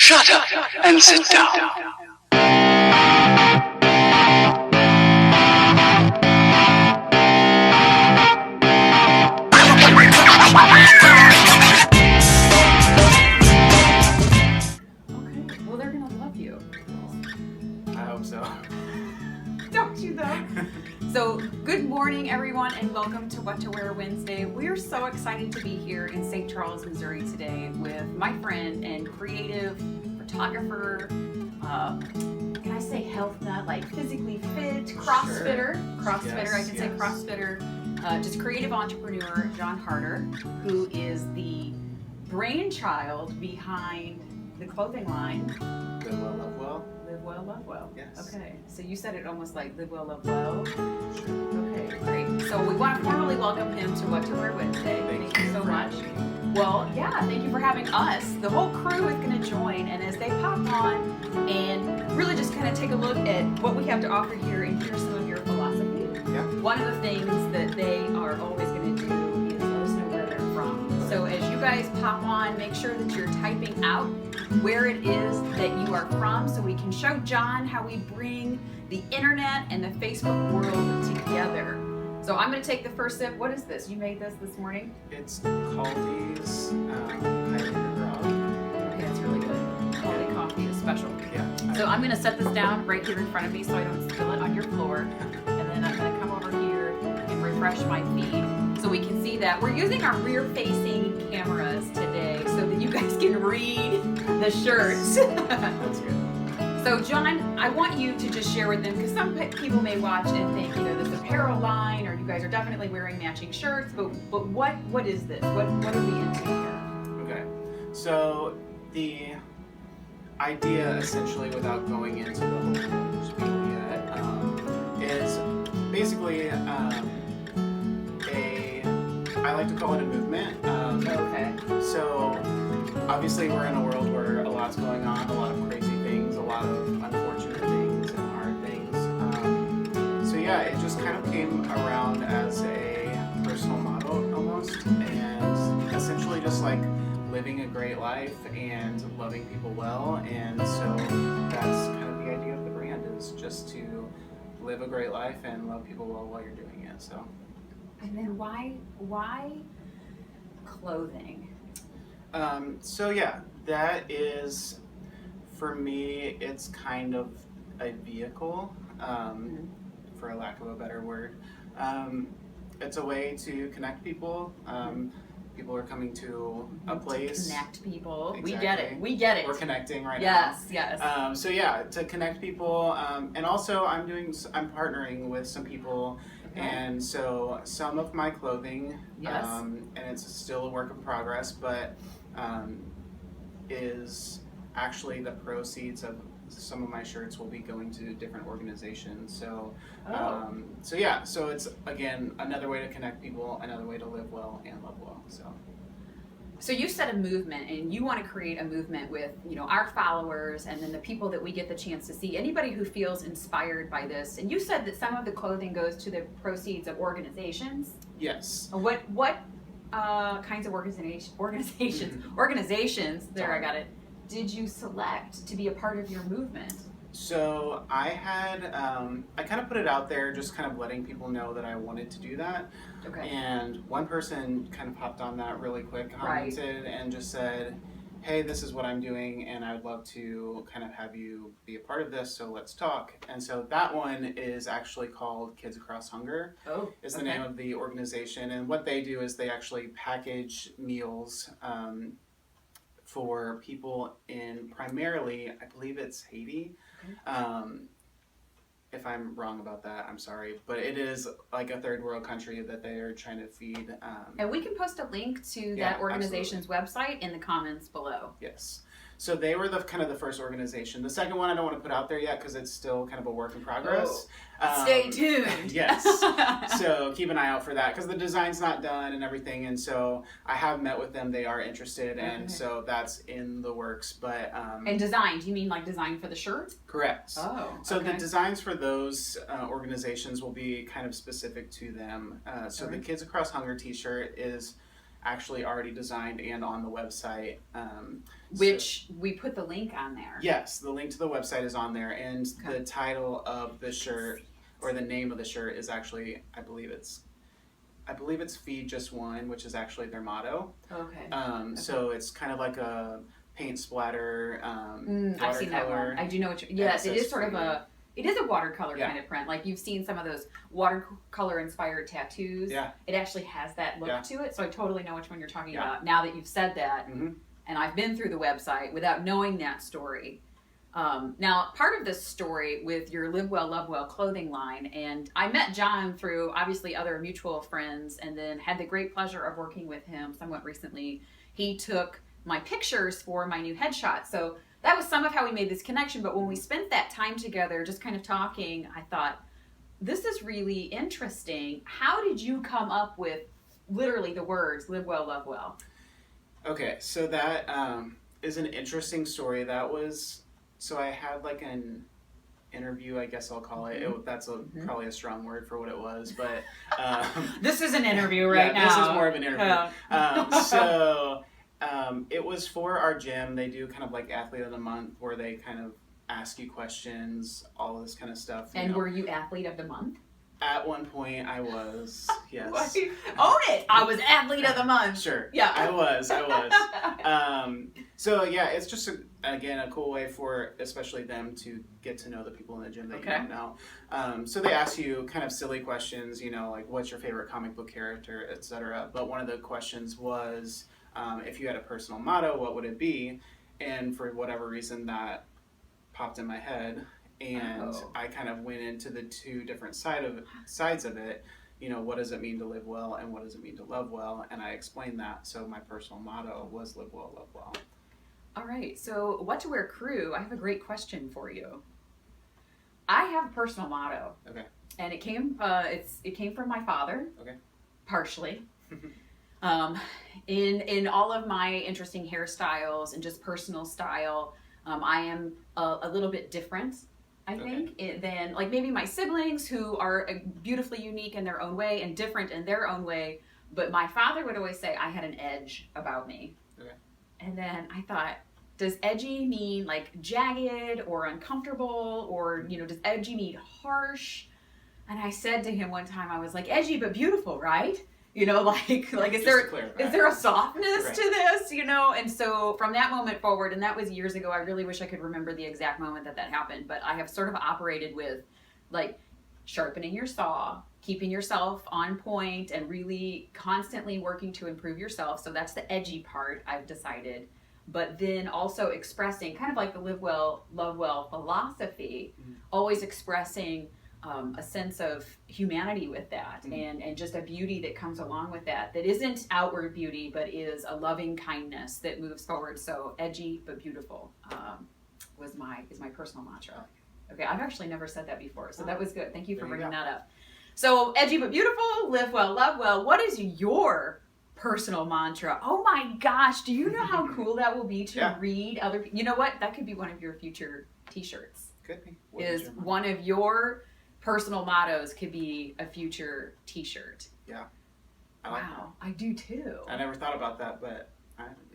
Shut up and sit down. Okay, well they're gonna love you. I hope so. Don't you though? So, good morning everyone and welcome to What to Wear Wednesday. We're so excited to be here in St. Charles, Missouri today with my friend and creative photographer, can I say health nut, like physically fit, crossfitter, Yes, I can say crossfitter, just creative entrepreneur, John Harder, who is the brainchild behind the clothing line. Live well, love well. Live well, love well. Yes. Okay, so you said it almost like live well, love well. Sure. Okay, great. So we want to formally welcome him to What to Wear Wednesday. Thank you so for much. having me. Well, yeah, thank you for having us. The whole crew is going to join, and as they pop on and really just kind of take a look at what we have to offer here and hear some of your philosophy. Yeah. One of the things that they are always going to do is let us know where they're from. So as you guys pop on, make sure that you're typing out where it is that you are from so we can show John how we bring the internet and the Facebook world together. So I'm going to take the first sip. What is this? You made this morning? It's Caldi's Highlander Grog. Okay, that's really good. Quality coffee is special. Yeah. So I'm going to set this down right here in front of me so I don't spill it on your floor. And then I'm going to come over here and refresh my feed so we can see that. We're using our rear-facing cameras today so that you guys can read the shirts. That's good. So John, I want you to just share with them, because some people may watch and think, this apparel line, or you guys are definitely wearing matching shirts, but what is this? What are we into here? Okay. So the idea, essentially, without going into the whole spiel yet, is basically I like to call it a movement. Okay. So obviously we're in a world where a lot's going on, a lot of crazy things, a lot of unfortunate things and hard things. So yeah, it just kind of came around as a personal motto almost, and essentially just like living a great life and loving people well. And so that's kind of the idea of the brand, is just to live a great life and love people well while you're doing it. So. And then why clothing? So yeah, that is, for me, it's kind of a vehicle, for a lack of a better word. It's a way to connect people. People are coming to a place. To connect people. Exactly. We get it. We're connecting right yes, now. Yes. So yeah, to connect people, and also I'm partnering with some people. Okay. And so some of my clothing, Yes. And it's still a work in progress, but is actually the proceeds of some of my shirts will be going to different organizations. So, so yeah, so it's again another way to connect people, another way to live well and love well. So you said a movement, and you want to create a movement with, our followers, and then the people that we get the chance to see. Anybody who feels inspired by this. And you said that some of the clothing goes to the proceeds of organizations. Yes. What kinds of organizations? There, I got it. Did you select to be a part of your movement? So I had, I kind of put it out there, just kind of letting people know that I wanted to do that. Okay. And one person kind of hopped on that really quick, commented, and just said, hey, this is what I'm doing, and I would love to kind of have you be a part of this, so let's talk. And so that one is actually called Kids Across Hunger. Oh, is the name of the organization. And what they do is they actually package meals for people in primarily, I believe it's Haiti. Okay. If I'm wrong about that, I'm sorry, but it is like a third world country that they are trying to feed. And we can post a link to that organization's website in the comments below. Yes. So they were the first organization. The second one I don't want to put out there yet because it's still kind of a work in progress. Stay tuned. Yes. So keep an eye out for that because the design's not done and everything. And so I have met with them. They are interested. And so that's in the works. But and design, do you mean like design for the shirt? Correct. Oh, so the designs for those organizations will be kind of specific to them. So the Kids Across Hunger t-shirt is actually already designed and on the website. Which we put the link on there. Yes, the link to the website is on there, and Okay. the title of the shirt, or the name of the shirt, is actually, I believe it's Feed Just One, which is actually their motto. Okay. So it's kind of like a paint splatter, I've seen that watercolor. one. I do know what you're. Yes, it is sort of it is a watercolor Yeah. kind of print. Like you've seen some of those watercolor inspired tattoos. Yeah. It actually has that look Yeah. to it. So I totally know which one you're talking Yeah. about. Now that you've said that, Mhm. and I've been through the website without knowing that story. Now, part of this story with your Live Well, Love Well clothing line, and I met John through obviously other mutual friends, and then had the great pleasure of working with him somewhat recently. He took my pictures for my new headshot. So that was some of how we made this connection. But when we spent that time together, just kind of talking, I thought, this is really interesting. How did you come up with literally the words Live Well, Love Well? Okay, so that is an interesting story. That was, so I had like an interview, I guess I'll call it. That's probably a strong word for what it was, but this is an interview right now. This is more of an interview. Yeah. It was for our gym. They do kind of like Athlete of the Month, where they kind of ask you questions, all this kind of stuff. And were you Athlete of the Month? At one point, I was. Yes. Own it! I was Athlete of the Month. Sure. Yeah. I was. So yeah, it's just again a cool way for especially them to get to know the people in the gym that you don't know. So they ask you kind of silly questions, like what's your favorite comic book character, etc. But one of the questions was, if you had a personal motto, what would it be? And for whatever reason, that popped in my head, and I kind of went into the two different sides of it. What does it mean to live well, and what does it mean to love well? And I explained that. So my personal motto was Live Well, Love Well. All right. So What to Wear crew, I have a great question for you. I have a personal motto. Okay. And it came from my father. Okay. Partially. In all of my interesting hairstyles and just personal style, I am a little bit different, I think, than like maybe my siblings, who are beautifully unique in their own way and different in their own way. But my father would always say I had an edge about me. Okay. And then I thought, does edgy mean like jagged or uncomfortable, or does edgy mean harsh? And I said to him one time, I was like, edgy but beautiful, right? Like is there a softness to this? And so from that moment forward, and that was years ago, I really wish I could remember the exact moment that happened, but I have sort of operated with like sharpening your saw, keeping yourself on point, and really constantly working to improve yourself. So that's the edgy part, I've decided. But then also expressing kind of like the Live Well, Love Well philosophy, always expressing a sense of humanity with that, and just a beauty that comes along with that isn't outward beauty, but is a loving kindness that moves forward. So edgy but beautiful is my personal mantra. Okay, I've actually never said that before, so that was good. Thank you for bringing that up. So edgy but beautiful, live well, love well. What is your personal mantra? Oh my gosh, do you know how cool that will be to read other people? You know what? That could be one of your future t-shirts. Could be. Is one of your personal mottos could be a future t-shirt. Yeah. Wow, I do too. I never thought about that, but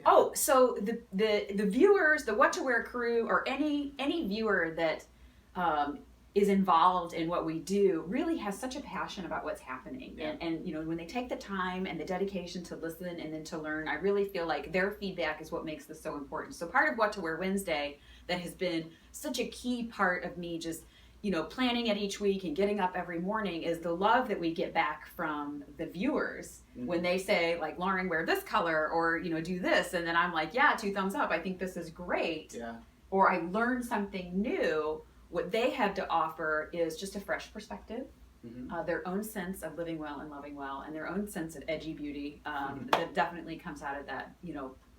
Oh, so the viewers, the What to Wear crew, or any viewer that is involved in what we do really has such a passion about what's happening. And when they take the time and the dedication to listen and then to learn, I really feel like their feedback is what makes this so important. So part of What to Wear Wednesday that has been such a key part of me just planning it each week and getting up every morning is the love that we get back from the viewers when they say, like, Lauren, wear this color, or do this, and then I'm like, yeah, 2 thumbs up, I think this is great. Or I learned something new. What they have to offer is just a fresh perspective, their own sense of living well and loving well, and their own sense of edgy beauty that definitely comes out of that.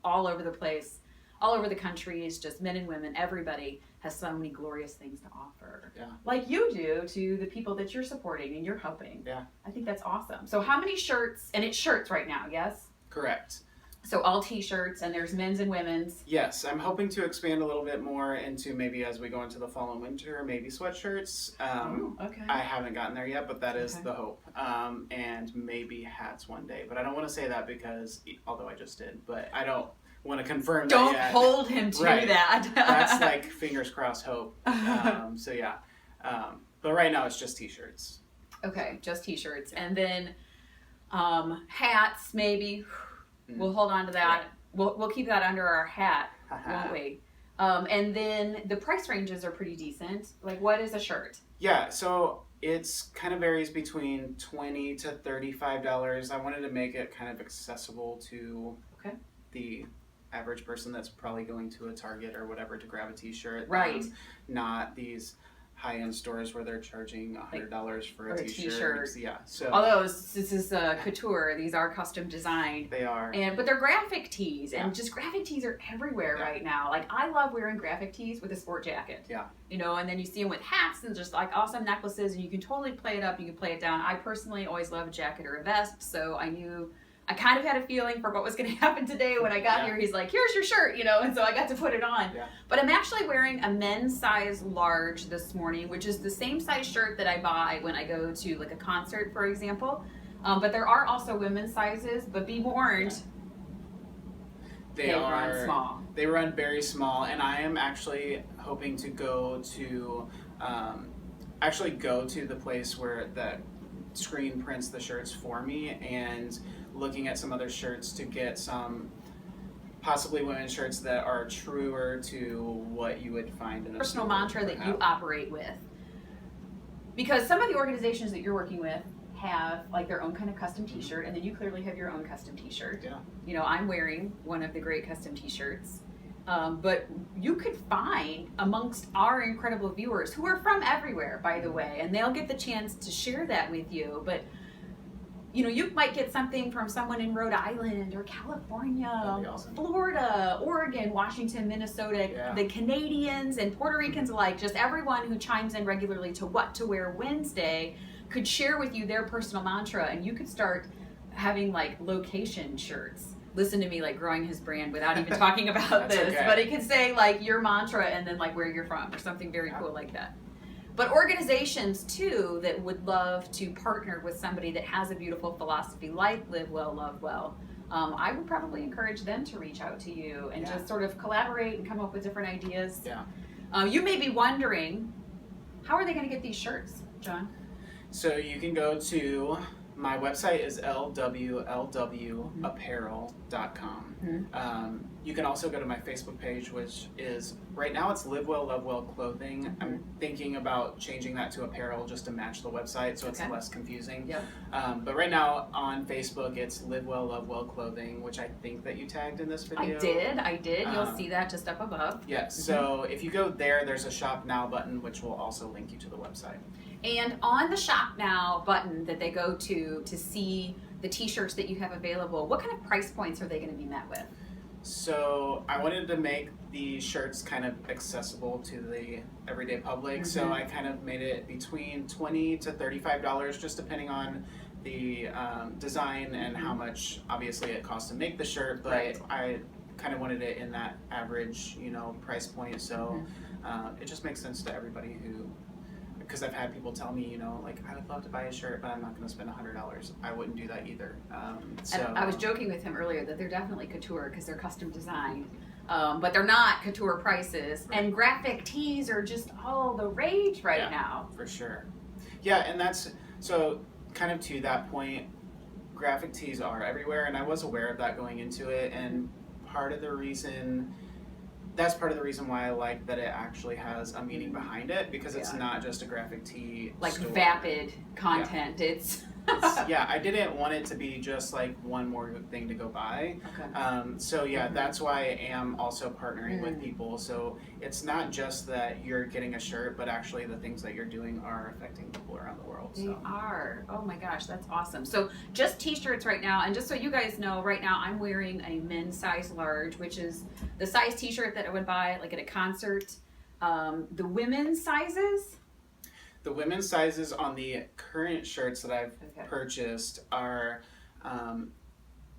All over the place, all over the country, is just men and women, everybody has so many glorious things to offer. Like you do to the people that you're supporting and you're helping. I think that's awesome. So how many shirts, and it's shirts right now, yes? Correct. So all t-shirts, and there's men's and women's. Yes, I'm hoping to expand a little bit more into maybe as we go into the fall and winter, maybe sweatshirts. Okay. I haven't gotten there yet, but that is Okay. the hope. And maybe hats one day. But I don't want to say that because, although I just did, but I don't want to confirm that Don't yet. hold him to Right. that. That's like fingers crossed hope. So yeah. But right now it's just t-shirts. Okay, just t-shirts. Yeah. And then hats, maybe. We'll hold on to that. We'll keep that under our hat, won't we? And then the price ranges are pretty decent. Like, what is a shirt? Yeah, so it's kind of varies between $20 to $35. I wanted to make it kind of accessible to the average person that's probably going to a Target or whatever to grab a t-shirt. Right. Not these high-end stores where they're charging $100 for a t-shirt. t-shirt. Yeah. So Although this is couture, these are custom designed. they are. But they're graphic tees, and Yeah. just graphic tees are everywhere Yeah. right now. Like, I love wearing graphic tees with a sport jacket. Yeah. You know, and then you see them with hats and just like awesome necklaces, and you can totally play it up, you can play it down. I personally always love a jacket or a vest, so I kind of had a feeling for what was going to happen today when I got here. He's like, here's your shirt, you know, and so I got to put it on. Yeah. But I'm actually wearing a men's size large this morning, which is the same size shirt that I buy when I go to like a concert, for example. But there are also women's sizes, but be warned, they run small. They run very small, and I am actually hoping to go to the place where that screen prints the shirts for me, and looking at some other shirts to get some possibly women's shirts that are truer to what you would find in a Personal store. mantra that you operate with. Because some of the organizations that you're working with have like their own kind of custom t-shirt, and then you clearly have your own custom t-shirt. Yeah. You know, I'm wearing one of the great custom t-shirts. But you could find amongst our incredible viewers who are from everywhere, by the way, and they'll get the chance to share that with you. But you know, you might get something from someone in Rhode Island or California, Awesome. Florida, Oregon, Washington, Minnesota, the Canadians and Puerto Ricans alike, just everyone who chimes in regularly to What to Wear Wednesday could share with you their personal mantra, and you could start having like location shirts. Listen to me like growing his brand without even talking about this, but it could say like your mantra and then like where you're from or something very cool like that. But organizations too that would love to partner with somebody that has a beautiful philosophy like Live Well, Love Well, I would probably encourage them to reach out to you and just sort of collaborate and come up with different ideas. Yeah. You may be wondering, how are they going to get these shirts, John? So you can go to my website is lwlwapparel.com. You can also go to my Facebook page, which is right now it's Live Well, Love Well Clothing. I'm thinking about changing that to apparel just to match the website so it's less confusing. But right now on Facebook it's Live Well, Love Well Clothing, which I think that you tagged in this video. I did. You'll see that just up above. Yeah, so if you go there, there's a Shop Now button, which will also link you to the website. And on the Shop Now button that they go to see the t-shirts that you have available, what kind of price points are they going to be met with? So I wanted to make the shirts kind of accessible to the everyday public. So I kind of made it between $20 to $35, just depending on the design and how much obviously it costs to make the shirt. But I kind of wanted it in that average, price point. So it just makes sense to everybody who. Because I've had people tell me, like, I would love to buy a shirt, but I'm not going to spend $100. I wouldn't do that either. And I was joking with him earlier that they're definitely couture because they're custom designed, but they're not couture prices. Right. And graphic tees are just all the rage right now. For sure. Yeah, and that's, so kind of to that point, graphic tees are everywhere, and I was aware of that going into it, and that's part of the reason why I like that it actually has a meaning behind it, because it's not just a graphic tee like store. vapid content. It's I didn't want it to be just like one more thing to go buy. So that's why I am also partnering with people. So it's not just that you're getting a shirt, but actually the things that you're doing are affecting people around the world. They are. Oh my gosh, that's awesome. So just t-shirts right now, and just so you guys know, right now I'm wearing a men's size large, which is the size t-shirt that I would buy like at a concert. The women's sizes. The women's sizes on the current shirts that I've purchased are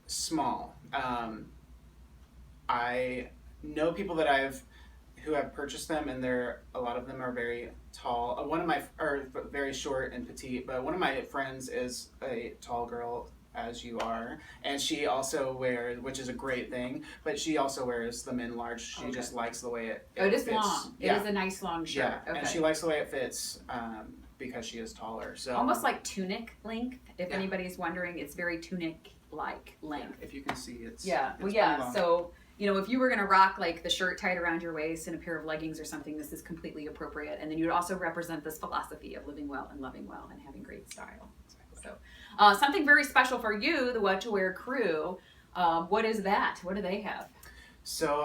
small. I know people who have purchased them, and a lot of them are very tall. One of my are very short and petite, but one of my friends is a tall girl, as you are, and she also wears, which is a great thing, but she also wears them in large. She just likes the way it it is fits. long. Yeah. It is a nice long shirt. Yeah, Okay. and she likes the way it fits because she is taller. So Almost like tunic length. If Yeah. anybody's wondering, it's very tunic-like length. if you can see, it's Yeah. it's Well, pretty yeah. long. So, you know, if you were going to rock like the shirt tied around your waist and a pair of leggings or something, this is completely appropriate. And then you would also represent this philosophy of living well and loving well and having great style. So, something very special for you, the What to Wear crew. What is that? What do they have? So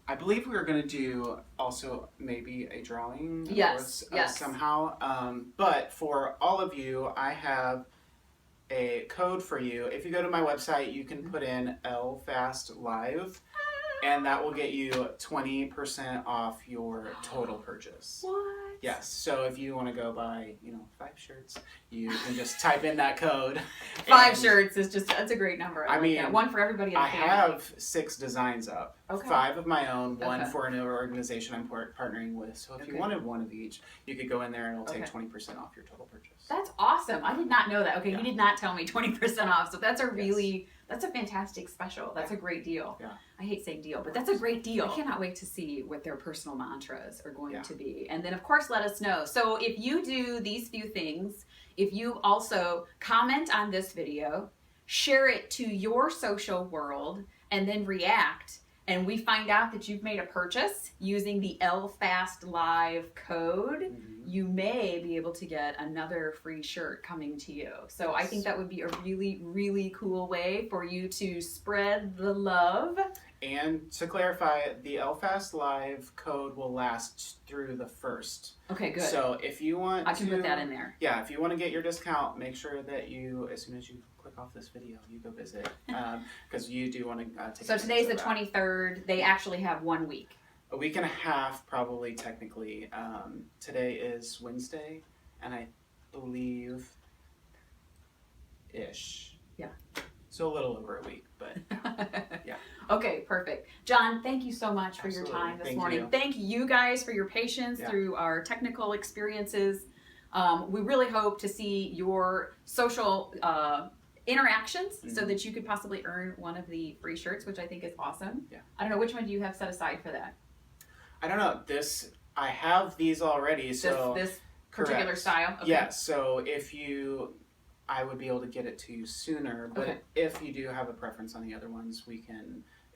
I believe we were going to do also maybe a drawing. Yes, yes. Somehow. But for all of you, I have a code for you. If you go to my website, you can put in LFASTLive, and that will get you 20% off your total purchase. What? Yes. So if you want to go buy, 5 shirts, you can just type in that code. 5 and shirts is that's a great number. I like mean, that. One for everybody in the I family. have 6 designs up. Okay. 5 of my own, 1 Okay. for another organization I'm partnering with. So if you Okay. wanted one of each, you could go in there and it'll take Okay. 20% off your total purchase. That's awesome. I did not know that. Okay, Yeah. you did not tell me 20% off. So that's that's a fantastic special. That's a great deal. Yeah. I hate saying deal, but that's a great deal. I cannot wait to see what their personal mantras are going to be. And then, of course, let us know. So if you do these few things, if you also comment on this video, share it to your social world, and then react, and we find out that you've made a purchase using the LFASTLive code, you may be able to get another free shirt coming to you. So I think that would be a really, really cool way for you to spread the love. And to clarify, the LFASTLive code will last through the 1st. Okay, good. So if you want I can put that in there. Yeah, if you want to get your discount, make sure that you, as soon as you click off this video, you go visit, because you do want to take So today's the advantage of that. 23rd. They actually have 1 week. A week and a half, probably, technically. Today is Wednesday, and I believe ish. Yeah. So a little over a week, but yeah. Okay, perfect. John, thank you so much for your time this morning. You. Thank you guys for your patience through our technical experiences. We really hope to see your social interactions so that you could possibly earn one of the free shirts, which I think is awesome. Yeah. I don't know, which one do you have set aside for that? I don't know. I have these already, so This particular correct. style? Okay. Yeah, so I would be able to get it to you sooner, but Okay. if you do have a preference on the other ones,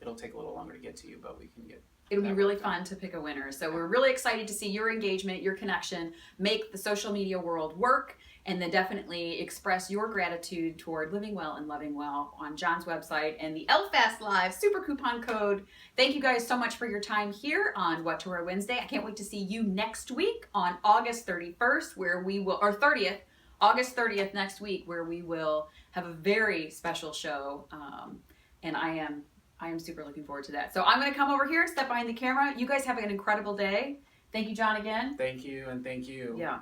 it'll take a little longer to get to you, but we can get. It'll be really fun to pick a winner. So we're really excited to see your engagement, your connection, make the social media world work, and then definitely express your gratitude toward living well and loving well on John's website and the LFASTLive super coupon code. Thank you guys so much for your time here on What to Wear Wednesday. I can't wait to see you next week on August 31st, where we will, or 30th, August 30th next week, where we will have a very special show, and I am super looking forward to that. So I'm going to come over here and step behind the camera. You guys have an incredible day. Thank you, John, again. Thank you, and thank you. Yeah.